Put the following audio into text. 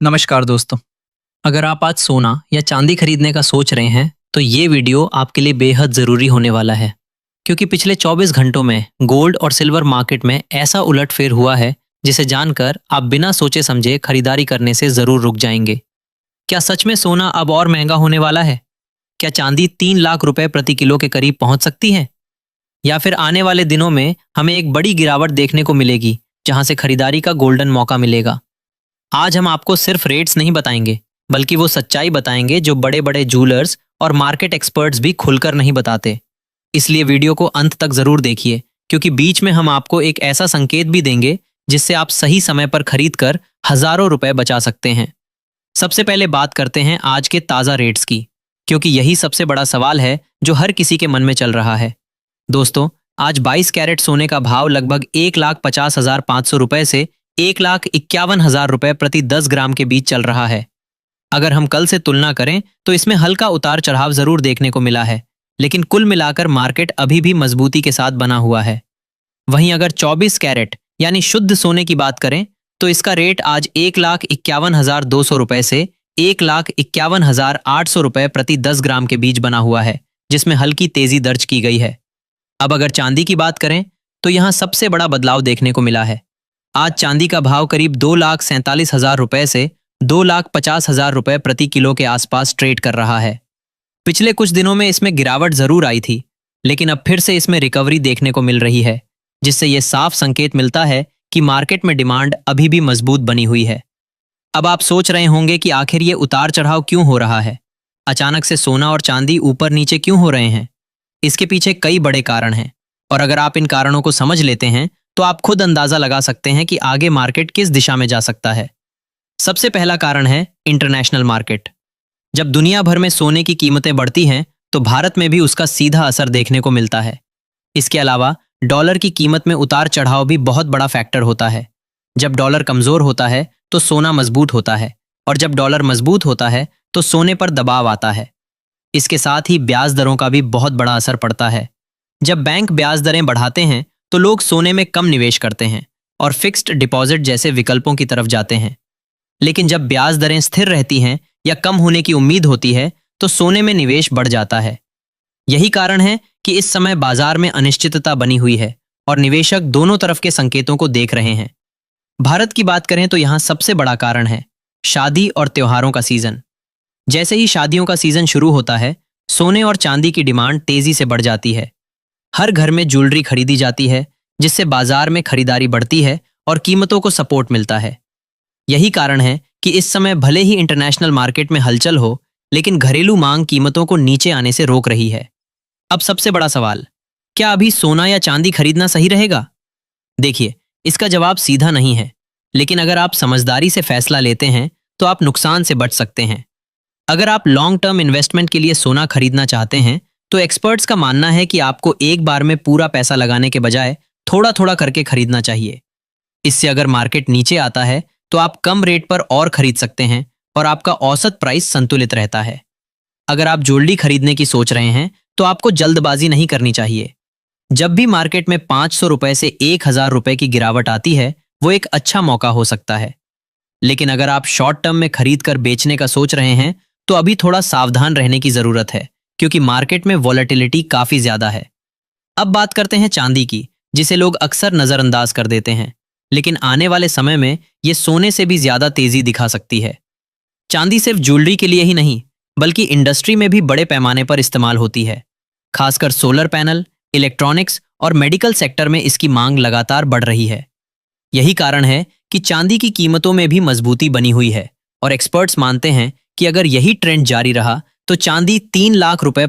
नमस्कार दोस्तों। अगर आप आज सोना या चांदी खरीदने का सोच रहे हैं तो ये वीडियो आपके लिए बेहद ज़रूरी होने वाला है, क्योंकि पिछले 24 घंटों में गोल्ड और सिल्वर मार्केट में ऐसा उलटफेर हुआ है जिसे जानकर आप बिना सोचे समझे खरीदारी करने से ज़रूर रुक जाएंगे। क्या सच में सोना अब और महंगा होने वाला है? क्या चांदी 3 लाख रुपए प्रति किलो के करीब पहुंच सकती है? या फिर आने वाले दिनों में हमें एक बड़ी गिरावट देखने को मिलेगी जहां से खरीदारी का गोल्डन मौका मिलेगा? आज हम आपको सिर्फ रेट्स नहीं बताएंगे, बल्कि वो सच्चाई बताएंगे जो बड़े बड़े जूलर्स और मार्केट एक्सपर्ट्स भी खुलकर नहीं बताते। इसलिए वीडियो को अंत तक जरूर देखिए, क्योंकि बीच में हम आपको एक ऐसा संकेत भी देंगे जिससे आप सही समय पर खरीद कर हजारों रुपए बचा सकते हैं। सबसे पहले बात करते हैं आज के ताज़ा रेट्स की, क्योंकि यही सबसे बड़ा सवाल है जो हर किसी के मन में चल रहा है। दोस्तों, आज 22 कैरेट सोने का भाव लगभग 1,50,500 रुपए से 1,51,000 रुपए प्रति 10 ग्राम के बीच चल रहा है। अगर हम कल से तुलना करें तो इसमें हल्का उतार चढ़ाव जरूर देखने को मिला है, लेकिन कुल मिलाकर मार्केट अभी भी मजबूती के साथ बना हुआ है। वहीं अगर 24 कैरेट यानी शुद्ध सोने की बात करें तो इसका रेट आज 1,51,200 रुपए से 1,51,800 रुपए प्रति 10 ग्राम के बीच बना हुआ है, जिसमें हल्की तेजी दर्ज की गई है। अब अगर चांदी की बात करें तो यहाँ सबसे बड़ा बदलाव देखने को मिला है। आज चांदी का भाव करीब 2,47,000 रुपए से 2,50,000 रुपए प्रति किलो के आसपास ट्रेड कर रहा है। पिछले कुछ दिनों में इसमें गिरावट जरूर आई थी, लेकिन अब फिर से इसमें रिकवरी देखने को मिल रही है, जिससे यह साफ संकेत मिलता है कि मार्केट में डिमांड अभी भी मजबूत बनी हुई है। अब आप सोच रहे होंगे कि आखिर ये उतार चढ़ाव क्यों हो रहा है? अचानक से सोना और चांदी ऊपर नीचे क्यों हो रहे हैं? इसके पीछे कई बड़े कारण हैं, और अगर आप इन कारणों को समझ लेते हैं तो आप खुद अंदाजा लगा सकते हैं कि आगे मार्केट किस दिशा में जा सकता है। सबसे पहला कारण है इंटरनेशनल मार्केट। जब दुनिया भर में सोने की कीमतें बढ़ती हैं तो भारत में भी उसका सीधा असर देखने को मिलता है। इसके अलावा डॉलर की कीमत में उतार चढ़ाव भी बहुत बड़ा फैक्टर होता है। जब डॉलर कमजोर होता है तो सोना मजबूत होता है, और जब डॉलर मजबूत होता है तो सोने पर दबाव आता है। इसके साथ ही ब्याज दरों का भी बहुत बड़ा असर पड़ता है। जब बैंक ब्याज दरें बढ़ाते हैं तो लोग सोने में कम निवेश करते हैं और फिक्स्ड डिपॉजिट जैसे विकल्पों की तरफ जाते हैं। लेकिन जब ब्याज दरें स्थिर रहती हैं या कम होने की उम्मीद होती है तो सोने में निवेश बढ़ जाता है। यही कारण है कि इस समय बाजार में अनिश्चितता बनी हुई है और निवेशक दोनों तरफ के संकेतों को देख रहे हैं। भारत की बात करें तो यहाँ सबसे बड़ा कारण है शादी और त्योहारों का सीजन। जैसे ही शादियों का सीजन शुरू होता है, सोने और चांदी की डिमांड तेजी से बढ़ जाती है। हर घर में ज्वेलरी खरीदी जाती है, जिससे बाजार में खरीदारी बढ़ती है और कीमतों को सपोर्ट मिलता है। यही कारण है कि इस समय भले ही इंटरनेशनल मार्केट में हलचल हो, लेकिन घरेलू मांग कीमतों को नीचे आने से रोक रही है। अब सबसे बड़ा सवाल, क्या अभी सोना या चांदी खरीदना सही रहेगा? देखिए, इसका जवाब सीधा नहीं है, लेकिन अगर आप समझदारी से फैसला लेते हैं तो आप नुकसान से बच सकते हैं। अगर आप लॉन्ग टर्म इन्वेस्टमेंट के लिए सोना खरीदना चाहते हैं तो एक्सपर्ट्स का मानना है कि आपको एक बार में पूरा पैसा लगाने के बजाय थोड़ा थोड़ा करके खरीदना चाहिए। इससे अगर मार्केट नीचे आता है तो आप कम रेट पर और खरीद सकते हैं और आपका औसत प्राइस संतुलित रहता है। अगर आप ज्वेलरी खरीदने की सोच रहे हैं तो आपको जल्दबाजी नहीं करनी चाहिए। जब भी मार्केट में 500 रुपए से 1,000 रुपए की गिरावट आती है, वो एक अच्छा मौका हो सकता है। लेकिन अगर आप शॉर्ट टर्म में खरीद कर बेचने का सोच रहे हैं तो अभी थोड़ा सावधान रहने की जरूरत है, क्योंकि मार्केट में वॉलेटिलिटी काफी ज्यादा है। अब बात करते हैं चांदी की, जिसे लोग अक्सर नजरअंदाज कर देते हैं, लेकिन आने वाले समय में ये सोने से भी ज्यादा तेजी दिखा सकती है। चांदी सिर्फ ज्वेलरी के लिए ही नहीं, बल्कि इंडस्ट्री में भी बड़े पैमाने पर इस्तेमाल होती है। खासकर सोलर पैनल, इलेक्ट्रॉनिक्स और मेडिकल सेक्टर में इसकी मांग लगातार बढ़ रही है। यही कारण है कि चांदी की कीमतों में भी मजबूती बनी हुई है, और एक्सपर्ट्स मानते हैं कि अगर यही ट्रेंड जारी रहा तो चांदी 3 लाख रुपए